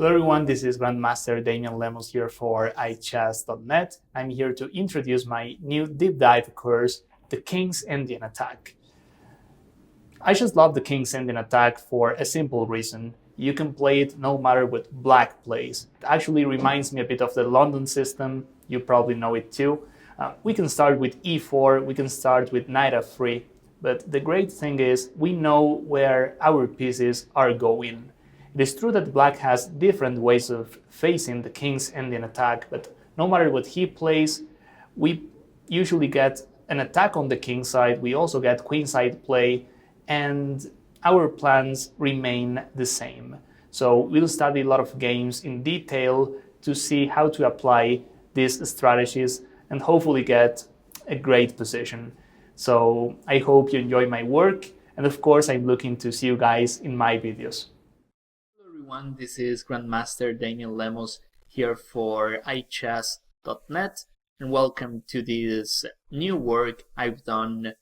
Hello everyone, this is Grandmaster Damian Lemos here for iChess.net. I'm here to introduce my new deep dive course, The King's Indian Attack. I just love the King's Indian Attack for a simple reason. You can play it no matter what black plays. It actually reminds me a bit of the London system, you probably know it too. We can start with e4, we can start with knight f3, but the great thing is we know where our pieces are going. It is true that black has different ways of facing the King's Indian attack, but no matter what he plays, we usually get an attack on the king side, we also get queenside play, and our plans remain the same. So we'll study a lot of games in detail to see how to apply these strategies and hopefully get a great position. So I hope you enjoy my work, and of course I'm looking to see you guys in my videos. Everyone, this is Grandmaster Damian Lemos here for iChess.net, and welcome to this new work I've done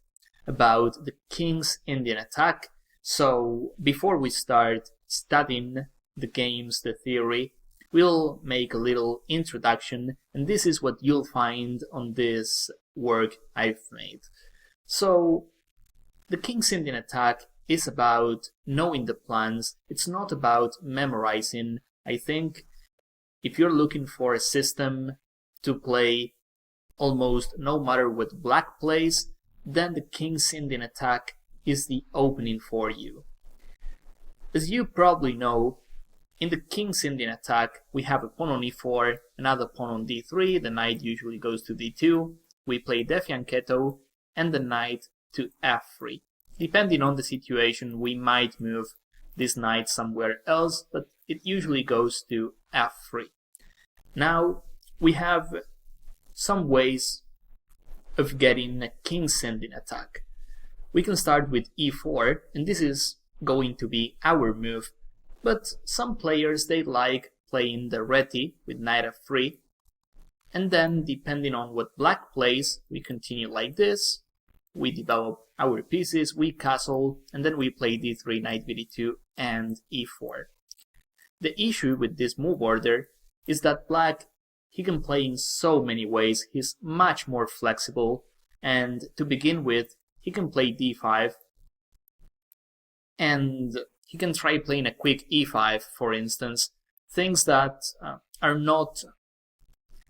about the King's Indian Attack. So before we start studying the games, the theory, we'll make a little introduction, and this is what you'll find on this work I've made. So the King's Indian Attack is about knowing the plans. It's not about memorizing. I think if you're looking for a system to play almost no matter what black plays, then the King's Indian Attack is the opening for you. As you probably know, in the King's Indian Attack we have a pawn on e4, another pawn on d3, the knight usually goes to d2, we play defianchetto, and the knight to f3. Depending on the situation, we might move this knight somewhere else, but it usually goes to f3. Now, we have some ways of getting a King's Indian Attack. We can start with e4, and this is going to be our move, but some players, they like playing the reti with knight f3, and then depending on what black plays, we continue like this. We develop our pieces, we castle, and then we play d3, knight bd2, and e4. The issue with this move order is that black, he can play in so many ways, he's much more flexible, and to begin with, he can play d5, and he can try playing a quick e5, for instance, things that are not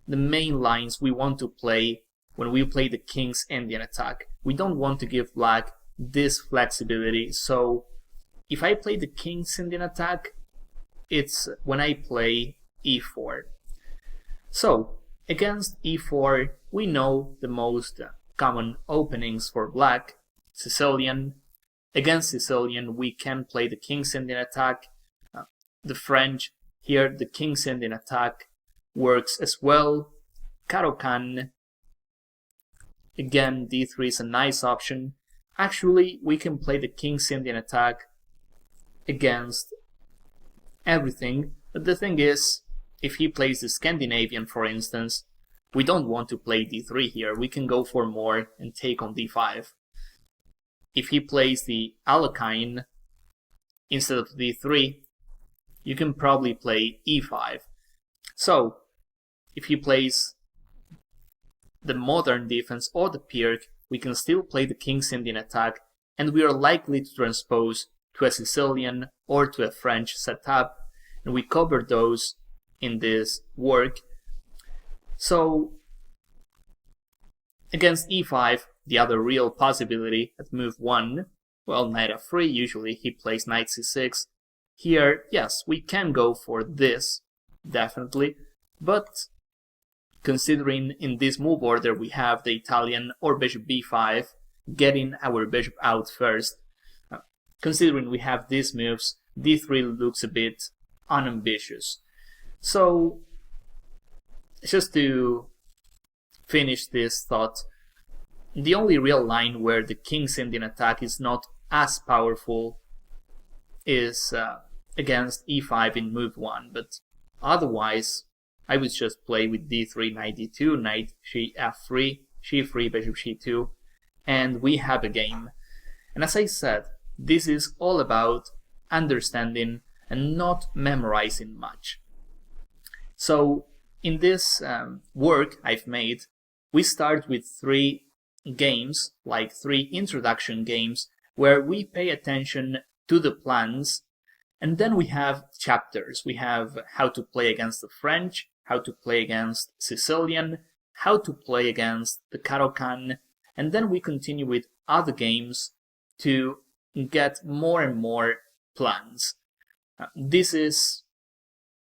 the main lines we want to play when we play the King's Indian Attack. We don't want to give black this flexibility, so if I play the King's Indian Attack, it's when I play e4. So, against e4, we know the most common openings for black, Sicilian. Against Sicilian, we can play the King's Indian Attack. The French, here the King's Indian Attack works as well. Caro-Kann. Again, d3 is a nice option. Actually, we can play the King's Indian Attack against everything, but the thing is, if he plays the Scandinavian, for instance, we don't want to play d3 here. We can go for more and take on d5. If he plays the Alekhine instead of d3, you can probably play e5. So, if he plays the modern defense or the Pirc, we can still play the King's Indian Attack, and we are likely to transpose to a Sicilian or to a French setup, and we cover those in this work. So, against e5, the other real possibility at move 1, well, knight f3, usually he plays knight c6. Here, yes, we can go for this, definitely, but considering in this move order we have the Italian or bishop b5, getting our bishop out first, considering we have these moves, d3 looks a bit unambitious. So, just to finish this thought, the only real line where the King's Indian Attack is not as powerful is against e5 in move 1, but otherwise I would just play with d3, knight d2, knight f3, c3, bishop c2, and we have a game. And as I said, this is all about understanding and not memorizing much. So in this work I've made, we start with 3 games, like 3 introduction games, where we pay attention to the plans, and then we have chapters. We have how to play against the French, how to play against Sicilian, how to play against the Caro-Kann, and then we continue with other games to get more and more plans. This is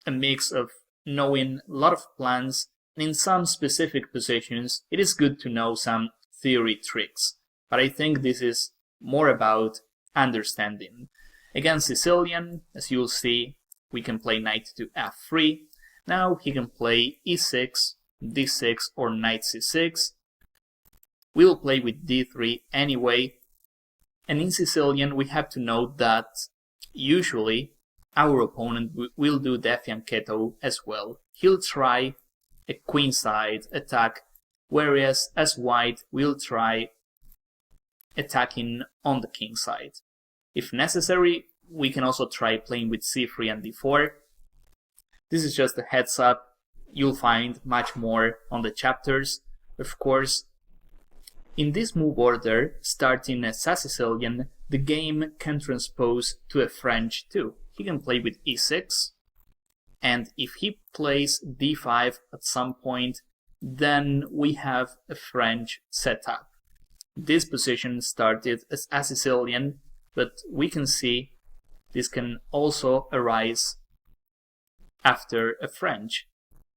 a mix of knowing a lot of plans, and in some specific positions it is good to know some theory tricks, but I think this is more about understanding. Against Sicilian, as you'll see, we can play knight to f3. Now he can play e6, d6, or knight c6. We'll play with d3 anyway. And in Sicilian, we have to note that usually our opponent will do the fianchetto as well. He'll try a queenside attack, whereas as white will try attacking on the king side. If necessary, we can also try playing with c3 and d4. This is just a heads up. You'll find much more on the chapters, of course. In this move order, starting as a Sicilian, the game can transpose to a French too. He can play with e6, and if he plays d5 at some point, then we have a French setup. This position started as a Sicilian, but we can see this can also arise after a French.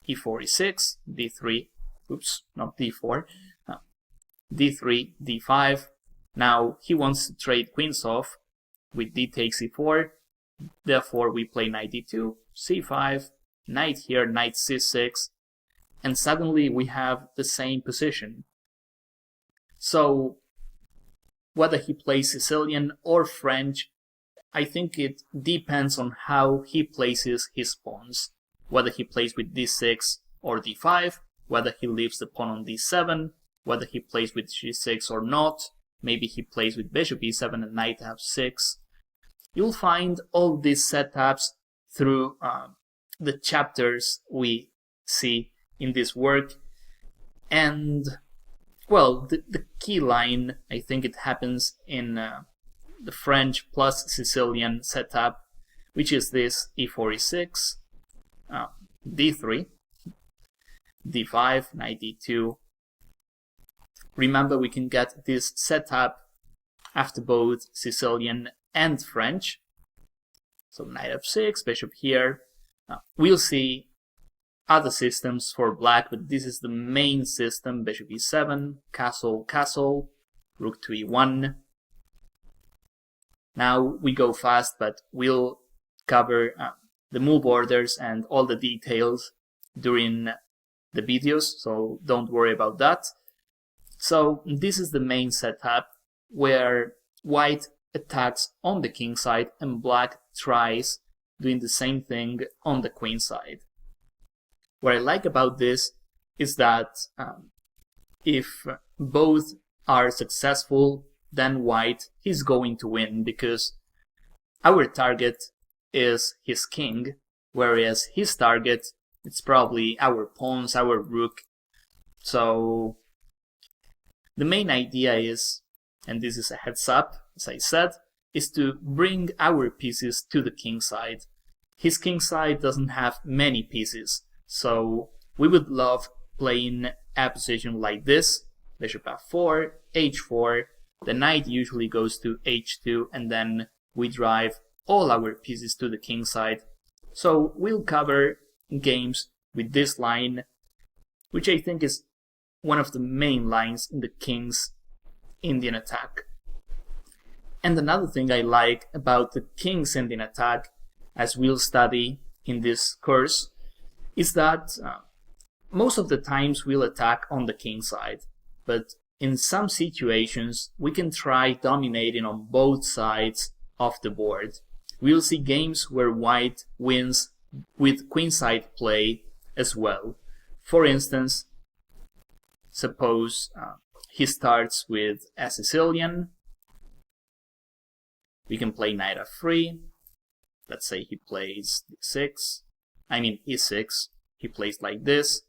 e4, e6, d3, oops, not d4, d3, d5. Now he wants to trade queens off with d takes e4, therefore we play knight d2, c5, knight here, knight c6, and suddenly we have the same position. So whether he plays Sicilian or French, I think it depends on how he places his pawns. Whether he plays with d6 or d5, whether he leaves the pawn on d7, whether he plays with g6 or not, maybe he plays with bishop e7 and knight f6. You'll find all these setups through the chapters we see in this work. And, well, the key line, I think it happens in the French plus Sicilian setup, which is this e4, e6, d3, d5, knight d2. Remember, we can get this setup after both Sicilian and French. So knight f6, bishop here. We'll see other systems for black, but this is the main system. Bishop e7, castle, castle, rook to e1. Now we go fast, but we'll cover the move orders and all the details during the videos, so don't worry about that. So this is the main setup where white attacks on the king side and black tries doing the same thing on the queen side. What I like about this is that if both are successful, then white is going to win, because our target is his king, whereas his target, it's probably our pawns, our rook. So the main idea is, and this is a heads up, as I said, is to bring our pieces to the king side. His king side doesn't have many pieces, so we would love playing a position like this, bishop f4, h4, the knight usually goes to h2, and then we drive all our pieces to the king side. So we'll cover games with this line, which I think is one of the main lines in the king's Indian attack. And another thing I like about the king's Indian attack, as we'll study in this course, is that most of the times we'll attack on the king side, but in some situations we can try dominating on both sides of the board. We'll see games where white wins with queenside play as well. For instance, suppose he starts with a Sicilian. We can play knight f3. Let's say he plays e6. he plays like this.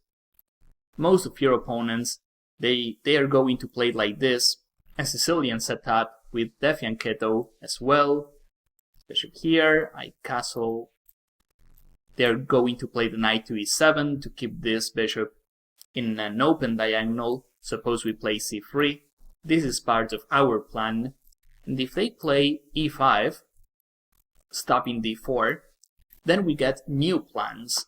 Most of your opponents, they are going to play like this. A Sicilian setup with Defi and Keto as well. Bishop here, I castle. They're going to play the knight to e7 to keep this bishop in an open diagonal. Suppose we play c3. This is part of our plan. And if they play e5, stopping d4, then we get new plans.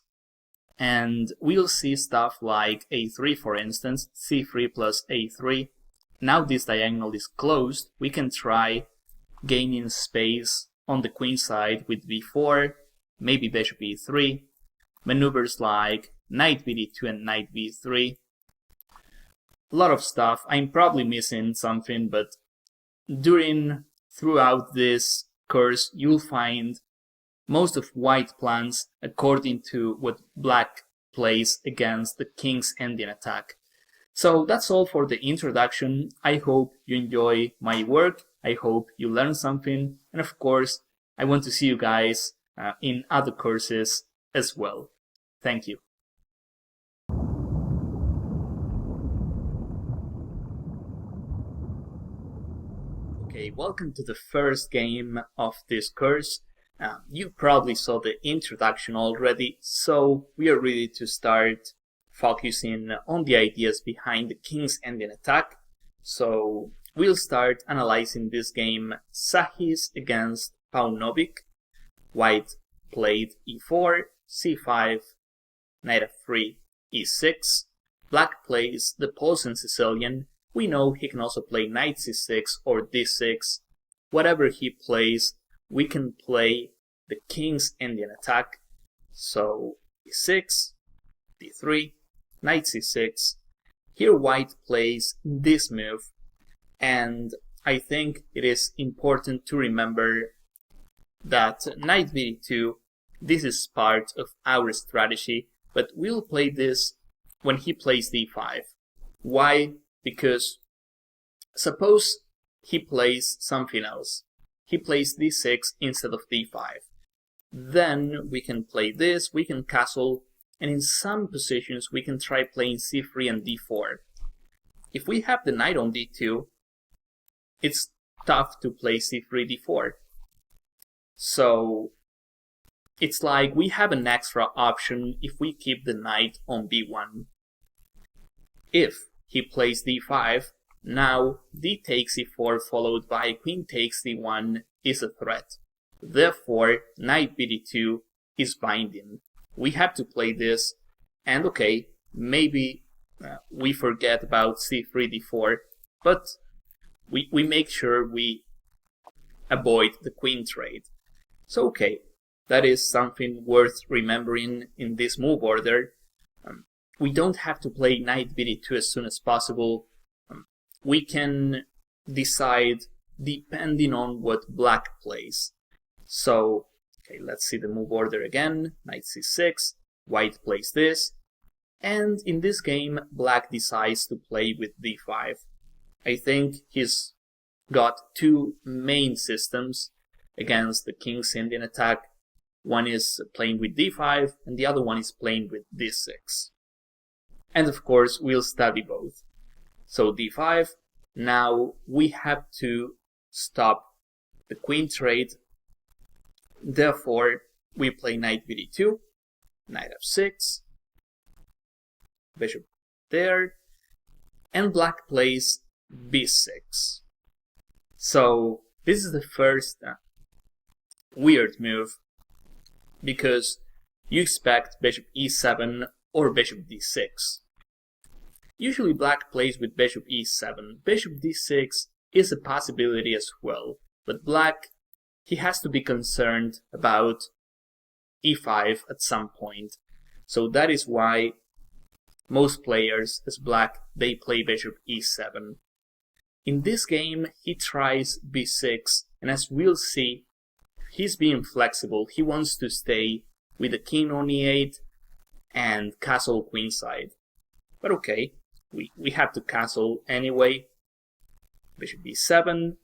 And we'll see stuff like a3, for instance, c3 plus a3. Now this diagonal is closed. We can try gaining space on the queen side with b4, maybe bishop e3, maneuvers like knight bd2 and knight b3. A lot of stuff. I'm probably missing something, but throughout this course you'll find most of white plans according to what black plays against the king's Indian attack. So that's all for the introduction. I hope you enjoy my work. I hope you learn something. And of course, I want to see you guys in other courses as well. Thank you. Okay, welcome to the first game of this course. You probably saw the introduction already, so we are ready to start focusing on the ideas behind the king's Indian attack. So we'll start analyzing this game Sahis against Paunovic. White played e4, c5, knight f3, e6. Black plays the positional Sicilian. We know he can also play knight c6 or d6. Whatever he plays, we can play the king's Indian attack. So e6, d3, knight c6. Here white plays this move, and I think it is important to remember that knight bd2, this is part of our strategy, but we'll play this when he plays d5. Why? Because suppose he plays something else. He plays d6 instead of d5. Then we can play this, we can castle, and in some positions we can try playing c3 and d4. If we have the knight on d2, it's tough to play c3, d4. So it's like we have an extra option if we keep the knight on b1. If he plays d5, now d takes e4 followed by queen takes d1 is a threat. Therefore, knight bd2 is binding. We have to play this, and okay, maybe we forget about c3, d4, but we make sure we avoid the queen trade. So okay, that is something worth remembering in this move order. We don't have to play knight bd2 as soon as possible. We can decide depending on what black plays. So, okay, let's see the move order again. Knight c6, white plays this, and in this game black decides to play with d5. I think he's got two main systems against the king's Indian attack. One is playing with d5 and the other one is playing with d6. And of course we'll study both. So d5, now we have to stop the queen trade. Therefore we play knight bd2, knight f6, bishop there, and black plays b6. So this is the first weird move, because you expect bishop e7 or bishop d6. Usually black plays with bishop e7. Bishop d6 is a possibility as well, but black, he has to be concerned about e5 at some point. So that is why most players as black, they play bishop e7. In this game he tries b6, and as we'll see, he's being flexible. He wants to stay with the king on e8 and castle queenside. But okay, we have to castle anyway. Bishop b7,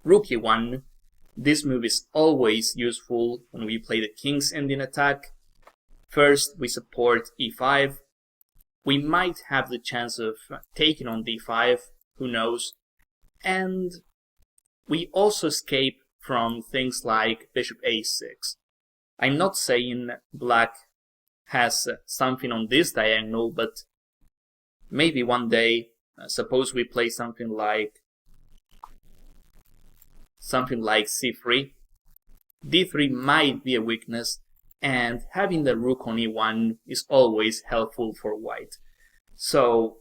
rook e1. This move is always useful when we play the king's Indian attack. First, we support e5. We might have the chance of taking on d5, who knows. And we also escape from things like bishop a6. I'm not saying black has something on this diagonal, but maybe one day, suppose we play something like c3. d3 might be a weakness, and having the rook on e1 is always helpful for white. So,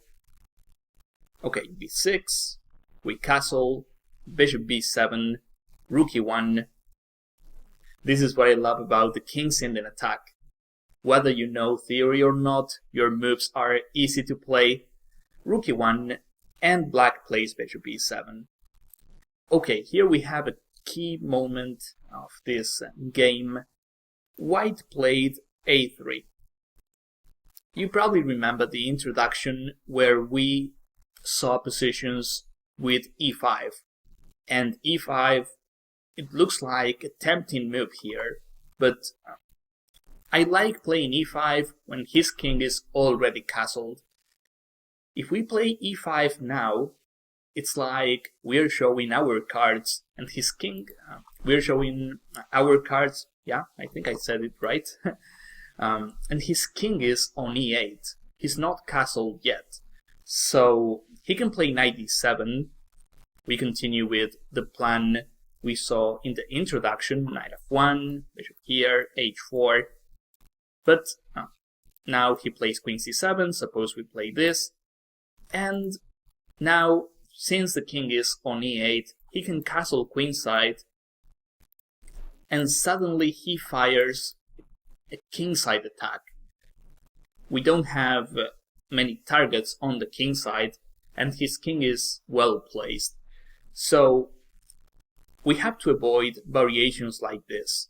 okay, b6, we castle, bishop b7, rook e1. This is what I love about the King's Indian attack. Whether you know theory or not, your moves are easy to play. Rook e1, and black plays bishop e7. Okay, here we have a key moment of this game. White played a3. You probably remember the introduction where we saw positions with e5. And e5, it looks like a tempting move here, but I like playing e5 when his king is already castled. If we play e5 now, it's like we're showing our cards and his king, we're showing our cards, yeah, I think I said it right, and his king is on e8. He's not castled yet, so he can play knight d7. We continue with the plan we saw in the introduction, knight f1, bishop here, h4, but now he plays queen c7, suppose we play this, and now, since the king is on e8, he can castle queenside, and suddenly he fires a kingside attack. We don't have many targets on the kingside, and his king is well placed. So, we have to avoid variations like this.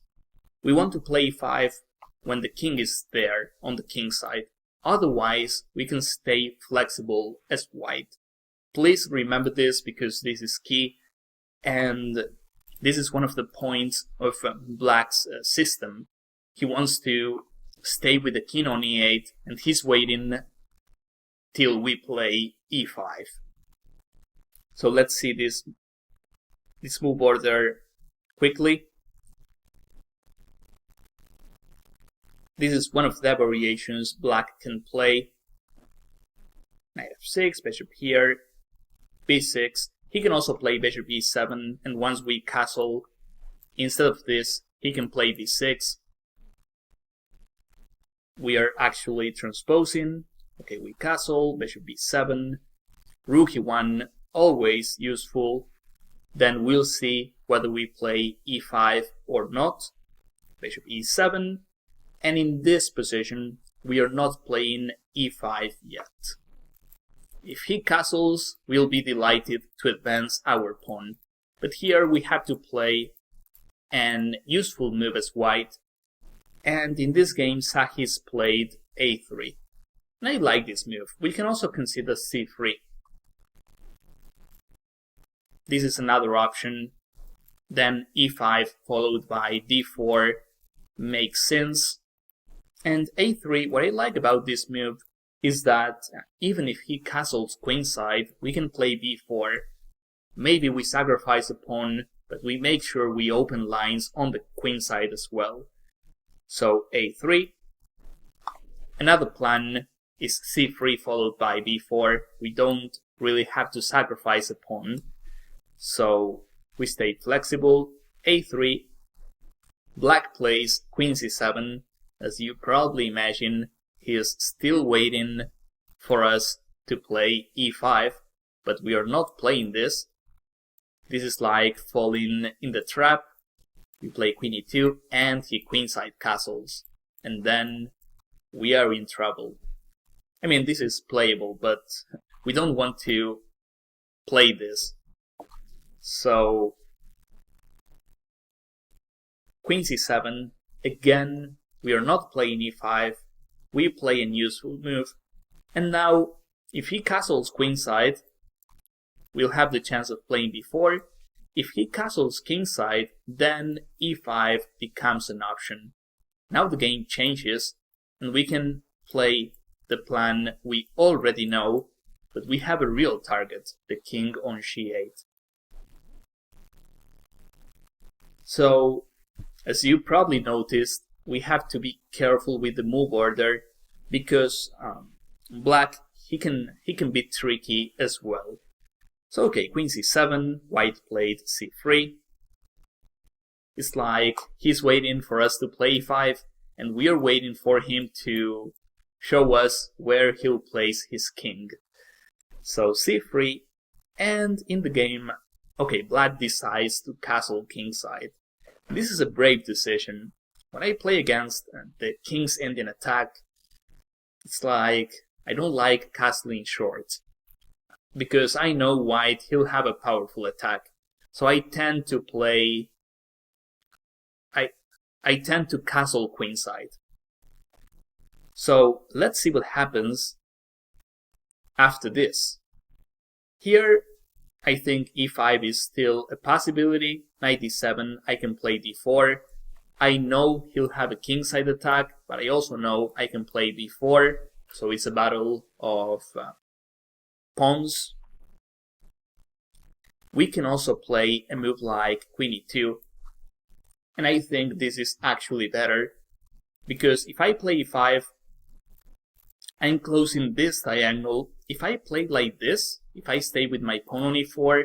We want to play e5 when the king is there on the king side. Otherwise, we can stay flexible as white. Please remember this because this is key, and this is one of the points of black's system. He wants to stay with the king on e8, and he's waiting till we play e5. So let's see this move order quickly. This is one of the variations black can play. Knight f6, bishop here, b6. He can also play bishop e7, and once we castle, instead of this, he can play b6. We are actually transposing. Okay, we castle, bishop b7, rook e1, always useful. Then we'll see whether we play e5 or not. Bishop e7. And in this position, we are not playing e5 yet. If he castles, we'll be delighted to advance our pawn. But here we have to play an useful move as white. And in this game, Sahis played a3. And I like this move. We can also consider c3. This is another option. Then e5 followed by d4 makes sense. And a3, what I like about this move is that even if he castles queenside, we can play b4. Maybe we sacrifice a pawn, but we make sure we open lines on the queenside as well. So a3. Another plan is c3 followed by b4. We don't really have to sacrifice a pawn. So we stay flexible. a3. Black plays queen c7. As you probably imagine, he is still waiting for us to play e5, but we are not playing this. This is like falling in the trap. We play queen e2 and he queenside castles, and then we are in trouble. I mean, this is playable, but we don't want to play this. So, queen c7, again, we are not playing e5, we play a useful move, and now, if he castles queenside, we'll have the chance of playing b4. If he castles kingside, then e5 becomes an option. Now the game changes, and we can play the plan we already know, but we have a real target, the king on g8. So, as you probably noticed, we have to be careful with the move order, because black, he can be tricky as well. So okay, queen c7, white played c3. It's like he's waiting for us to play e5, and we are waiting for him to show us where he'll place his king. So c3, and in the game, okay, black decides to castle kingside. This is a brave decision. When I play against the King's Indian attack, it's like I don't like castling short, because I know white, he'll have a powerful attack. So I tend to play, I tend to castle queenside. So let's see what happens after this. Here, I think e5 is still a possibility. Knight d7, I can play d4. I know he'll have a kingside attack, but I also know I can play b4. So it's a battle of pawns. We can also play a move like queen e2. And I think this is actually better, because if I play e5, I'm closing this diagonal. If I play like this, if I stay with my pawn on e4,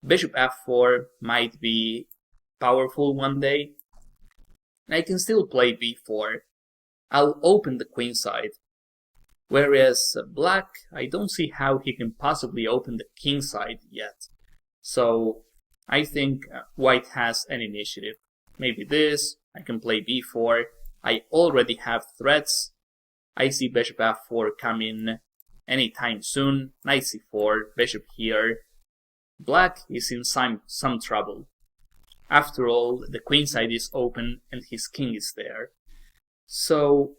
bishop f4 might be powerful one day. And I can still play b4. I'll open the queen side. Whereas black, I don't see how he can possibly open the king side yet. So I think white has an initiative. Maybe this, I can play b4. I already have threats. I see bishop f4 coming anytime soon. Knight c4, bishop here. Black is in some trouble. After all, the queen side is open and his king is there. So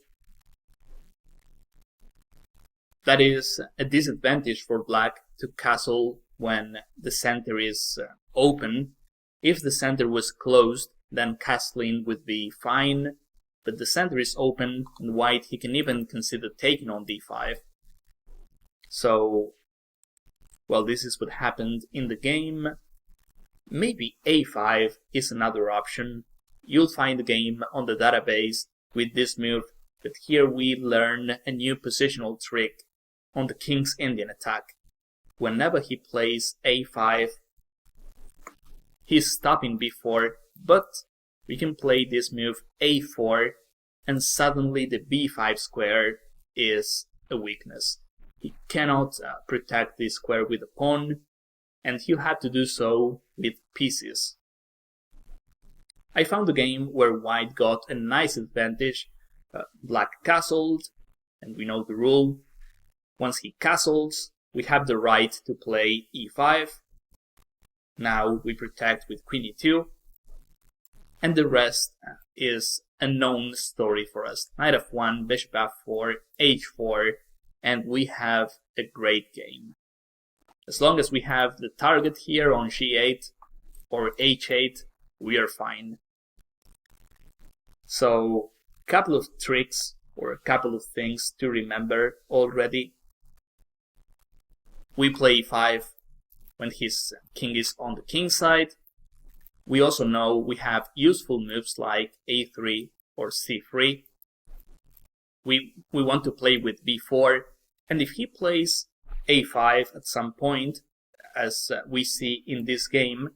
that is a disadvantage for black to castle when the center is open. If the center was closed, then castling would be fine, but the center is open, and white, he can even consider taking on d5. So, well, this is what happened in the game. Maybe a5 is another option. You'll find the game on the database with this move, but here we learn a new positional trick on the King's Indian attack. Whenever he plays a5, he's stopping b4, but we can play this move a4, and suddenly the b5 square is a weakness. He cannot protect this square with a pawn, and he'll have to do so with pieces. I found a game where white got a nice advantage. Black castled, and we know the rule. Once he castles, we have the right to play e5. Now we protect with queen e2. And the rest is a known story for us. Knight f1, bishop f4, h4, and we have a great game. As long as we have the target here on g8 or h8, we are fine. So, a couple of tricks or a couple of things to remember already. We play e5 when his king is on the king side. We also know we have useful moves like a3 or c3. We want to play with b4, and if he plays a5 at some point, as we see in this game,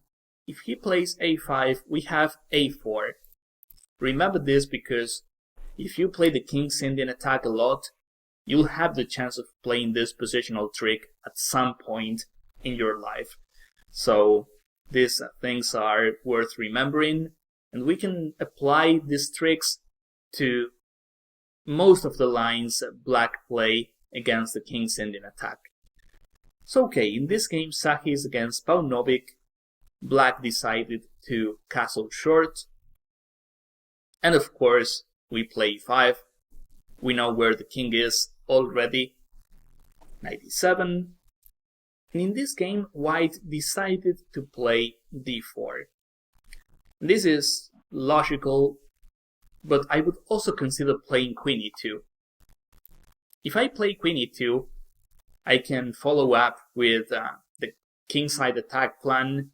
if he plays a5, we have a4. Remember this, because if you play the King's Indian attack a lot, you'll have the chance of playing this positional trick at some point in your life. So these things are worth remembering, and we can apply these tricks to most of the lines black play against the King's Indian attack. So okay, in this game Sahis against Paunovic, black decided to castle short, and of course we play e5. We know where the king is already. Knight e7. And in this game, white decided to play d4. This is logical, but I would also consider playing queen e2. If I play queen e2, I can follow up with the kingside attack plan,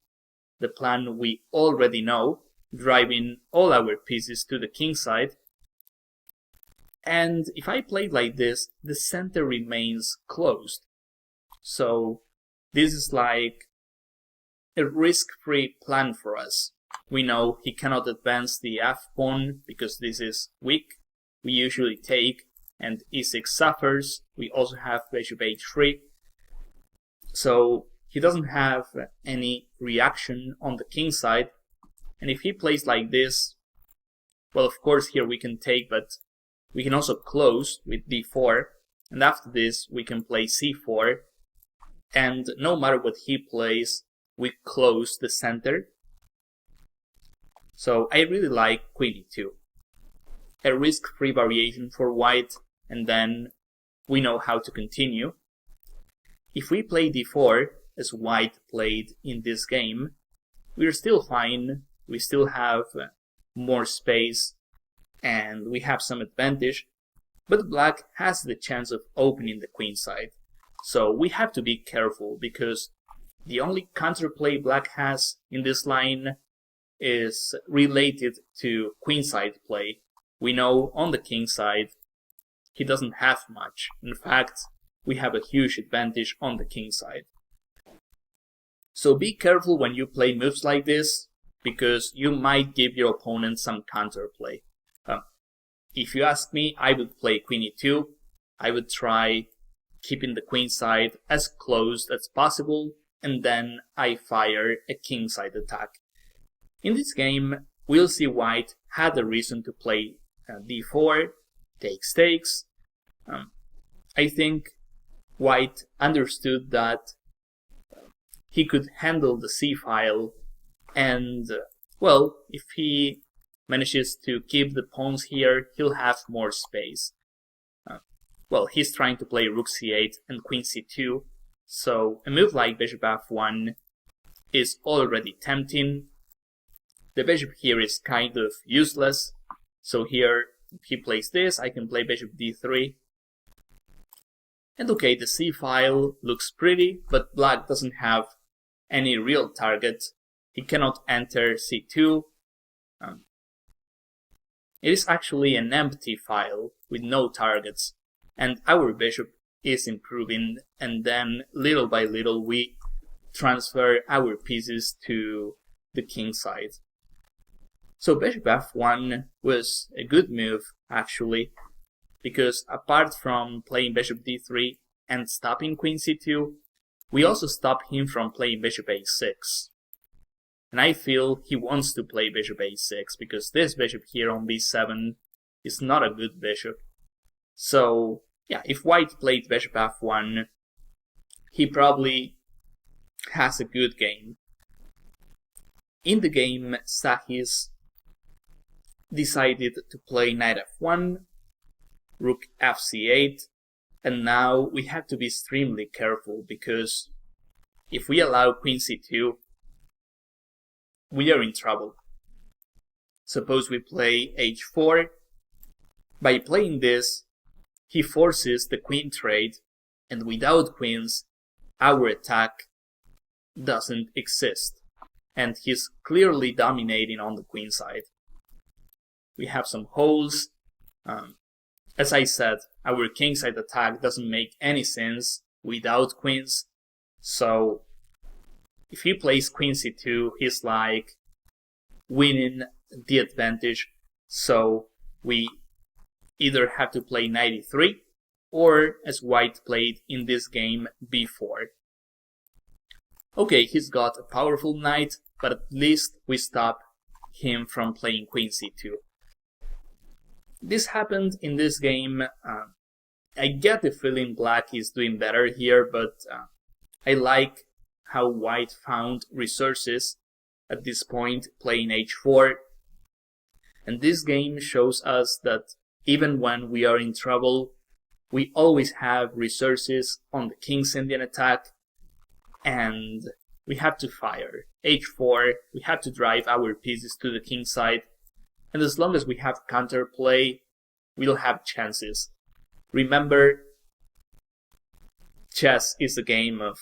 the plan we already know, driving all our pieces to the kingside. And if I play like this, the center remains closed. So this is like a risk-free plan for us. We know he cannot advance the f-pawn because this is weak. We usually take, and e6 suffers. We also have bishop h3. So he doesn't have any reaction on the king side. And if he plays like this, well, of course here we can take, but we can also close with d4. And after this, we can play c4. And no matter what he plays, we close the center. So I really like queen e2. A risk-free variation for white, and then we know how to continue. If we play d4, as white played in this game, we're still fine. We still have more space, and we have some advantage. But black has the chance of opening the queen side. So we have to be careful, because the only counterplay black has in this line is related to queenside play. We know on the king side he doesn't have much. In fact, we have a huge advantage on the king side. So be careful when you play moves like this, because you might give your opponent some counterplay. If you ask me, I would play queen e2. I would try keeping the queen side as closed as possible, and then I fire a king side attack. In this game, we'll see white had a reason to play d4, takes. I think white understood that he could handle the c-file, and well, if he manages to keep the pawns here, he'll have more space. Well, he's trying to play rook c8 and queen c2, so a move like bishop f1 is already tempting. The bishop here is kind of useless, so here if he plays this, I can play bishop d3. And okay, the c-file looks pretty, but black doesn't have any real target. He cannot enter c2. It is actually an empty file with no targets, and our bishop is improving, and then little by little we transfer our pieces to the king side. So bishop f1 was a good move, actually, because apart from playing bishop d3 and stopping queen c2, we also stop him from playing bishop a6. And I feel he wants to play bishop a6, because this bishop here on b7 is not a good bishop. So, yeah, if white played bishop f1, he probably has a good game. In the game, Sahis decided to play knight f1, rook fc8, and now we have to be extremely careful, because if we allow queen c2, we are in trouble. Suppose we play h4. By playing this, he forces the queen trade, and without queens, our attack doesn't exist, and he's clearly dominating on the queen side. We have some holes. As I said, our kingside attack doesn't make any sense without queens, so if he plays queen c2, he's like winning the advantage. So we either have to play knight e3, or as white played in this game, b4. Okay, he's got a powerful knight, but at least we stop him from playing queen c2. This happened in this game. I get the feeling black is doing better here, but I like how white found resources at this point playing h4. And this game shows us that even when we are in trouble, we always have resources on the King's Indian attack, and we have to fire h4. We have to drive our pieces to the king side. And as long as we have counterplay, we'll have chances. Remember, chess is a game of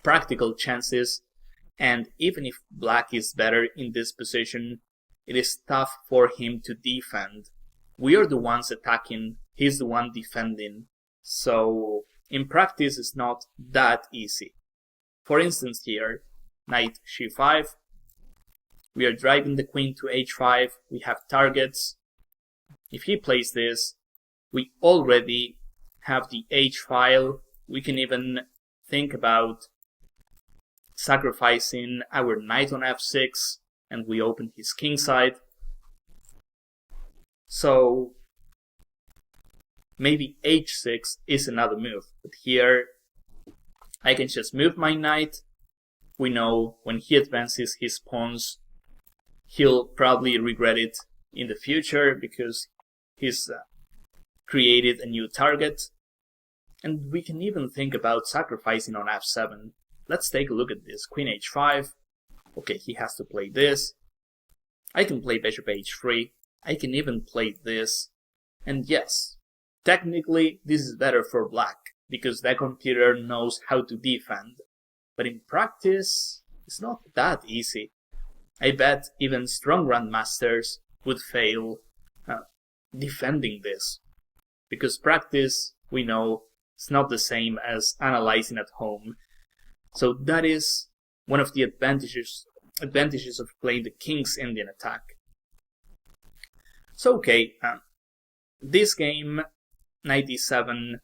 practical chances, and even if black is better in this position, it is tough for him to defend. We are the ones attacking, he's the one defending, so in practice it's not that easy. For instance here, knight g5, we are driving the queen to h5, we have targets. If he plays this, we already have the h-file, we can even think about sacrificing our knight on f6, and we open his king side. So maybe h6 is another move, but here I can just move my knight. We know when he advances his pawns, he'll probably regret it in the future because he's created a new target. And we can even think about sacrificing on f7. Let's take a look at this. Queen h5. Okay, he has to play this. I can play bishop h3. I can even play this. And yes, technically this is better for black, because the computer knows how to defend. But in practice, it's not that easy. I bet even strong grandmasters would fail defending this. Because practice, we know, it's not the same as analyzing at home. So that is one of the advantages of playing the King's Indian attack. So okay, this game, knight e7,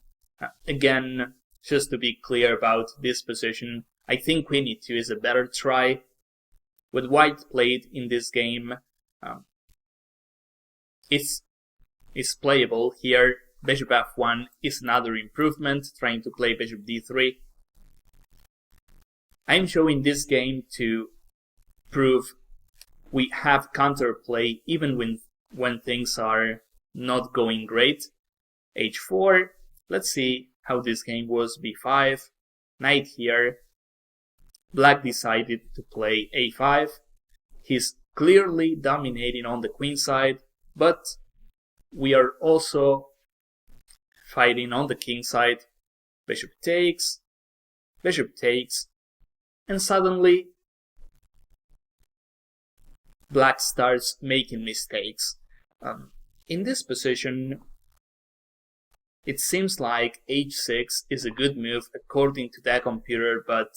again, just to be clear about this position, I think queen e2 is a better try. What white played in this game, it's playable here. Bishop f1 is another improvement, trying to play bishop d3. I'm showing this game to prove we have counterplay even when things are not going great. h4, let's see how this game was. b5, knight here. Black decided to play a5. He's clearly dominating on the queen side, but we are also fighting on the king side. Bishop takes, and suddenly black starts making mistakes. In this position, it seems like h6 is a good move according to the computer, but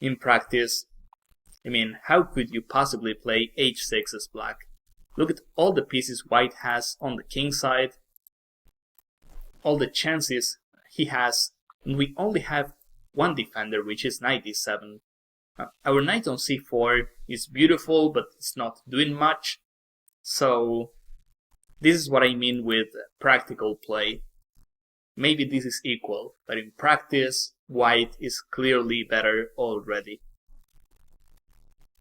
in practice, I mean, how could you possibly play h6 as black? Look at all the pieces white has on the king side, all the chances he has, and we only have one defender, which is knight d7. Our knight on c4 is beautiful, but it's not doing much. So this is what I mean with practical play. Maybe this is equal, but in practice, white is clearly better already.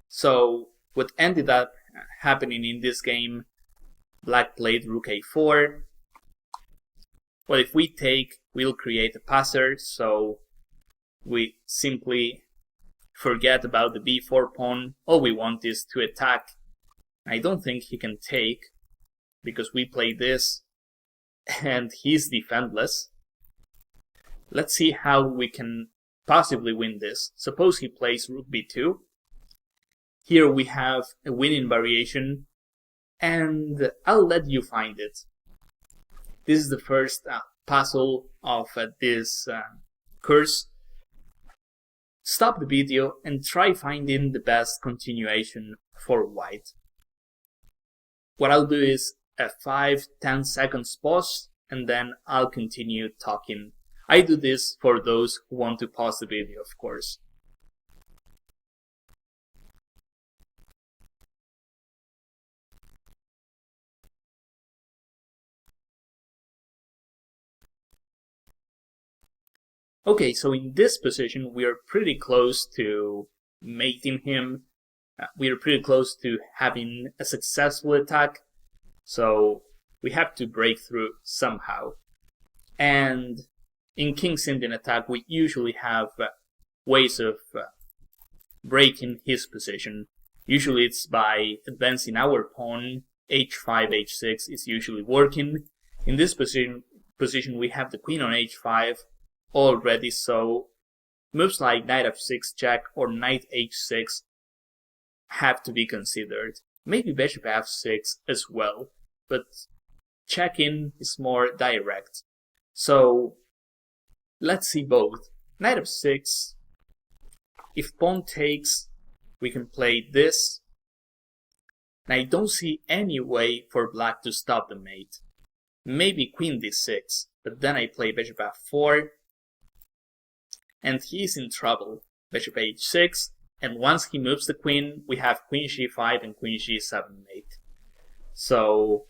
So what ended up happening in this game, black played rook a4. Well, if we take, we'll create a passer, so we simply forget about the b4 pawn. All we want is to attack. I don't think he can take, because we play this, and he's defendless. Let's see how we can possibly win this. Suppose he plays rook b2. Here we have a winning variation, and I'll let you find it. This is the first puzzle of this course. Stop the video and try finding the best continuation for white. What I'll do is a 5-10 seconds pause, and then I'll continue talking. I do this for those who want to pause the video, of course. Okay, so in this position, we are pretty close to mating him. We are pretty close to having a successful attack. So we have to break through somehow. And in King's Indian attack, we usually have ways of breaking his position. Usually it's by advancing our pawn. h5, h6 is usually working. In this position we have the queen on h5 already, so moves like knight f6 check or knight h6 have to be considered. Maybe bishop f6 as well, but check-in is more direct. So let's see both. Knight f6, if pawn takes, we can play this. And I don't see any way for black to stop the mate. Maybe queen d6, but then I play bishop f4, and he's in trouble. Bishop h6, and once he moves the queen, we have queen g5 and queen g7 mate. So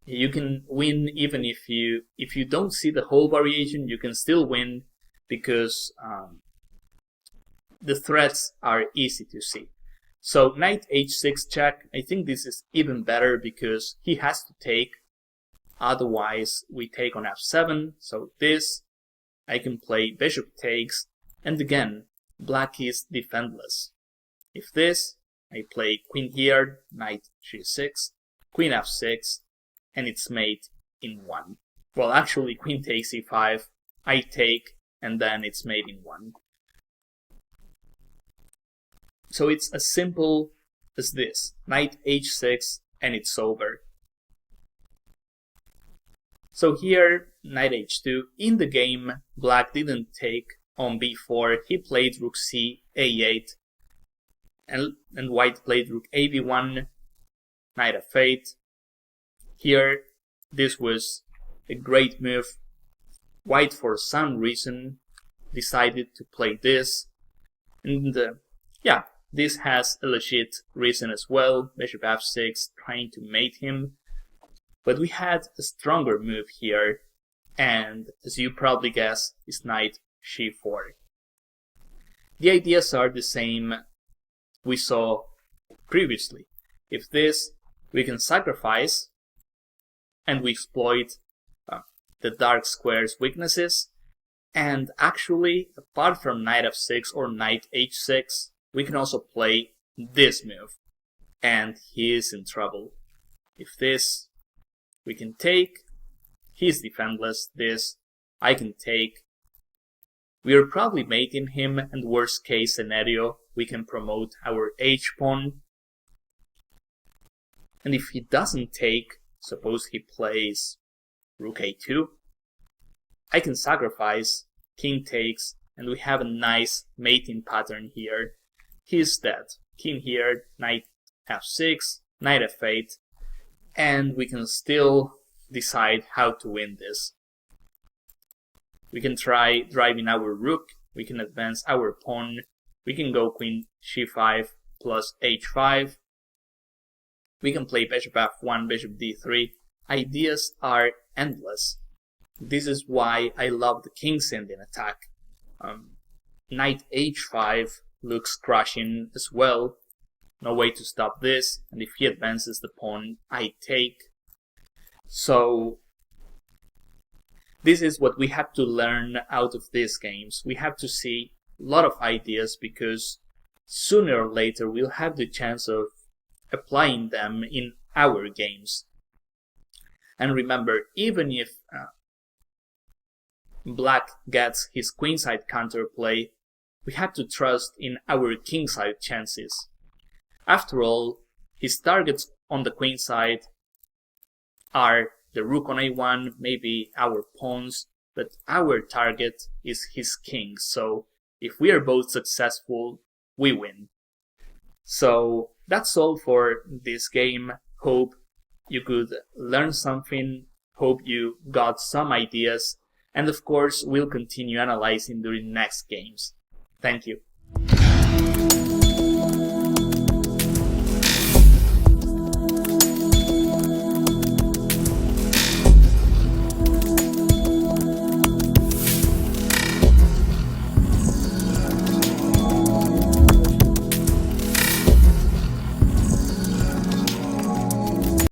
you can win even if you don't see the whole variation. You can still win because the threats are easy to see. So knight h6 check, I think this is even better because he has to take, otherwise we take on f7. So this, I can play bishop takes, and again black is defendless. If this, I play queen here, knight g6, queen f6, and it's mate in 1. Well, actually queen takes e5, I take, and then it's mate in 1. So it's as simple as this. Knight h6 and it's over. So here, knight h2. In the game, black didn't take on b4. He played rook c, a8. And white played rook a b1, knight f8. Here, this was a great move. White, for some reason, decided to play this. And yeah, this has a legit reason as well. Bishop f6, trying to mate him. But we had a stronger move here, and as you probably guess, is knight g4. The ideas are the same we saw previously. If this, we can sacrifice, and we exploit the dark square's weaknesses. And actually, apart from knight f6 or knight h6, we can also play this move, and he is in trouble. If this, we can take, he's defenseless. This, I can take. We are probably mating him, and worst case scenario, we can promote our h-pawn. And if he doesn't take, suppose he plays rook a2, I can sacrifice, king takes, and we have a nice mating pattern here. He's dead. King here, knight f6, knight f8, and we can still decide how to win this. We can try driving our rook, we can advance our pawn, we can go queen g5 plus h5, we can play bishop f1, bishop d3. Ideas are endless. This is why I love the King's Indian attack. Knight h5 looks crushing as well. No way to stop this, and if he advances the pawn, I take. So this is what we have to learn out of these games. We have to see a lot of ideas because sooner or later we'll have the chance of applying them in our games. And remember, even if black gets his queenside counterplay, we have to trust in our kingside chances. After all, his targets on the queenside are the rook on a1, maybe our pawns, but our target is his king, so if we are both successful, we win. So that's all for this game. Hope you could learn something, hope you got some ideas, and of course we'll continue analyzing during next games. Thank you.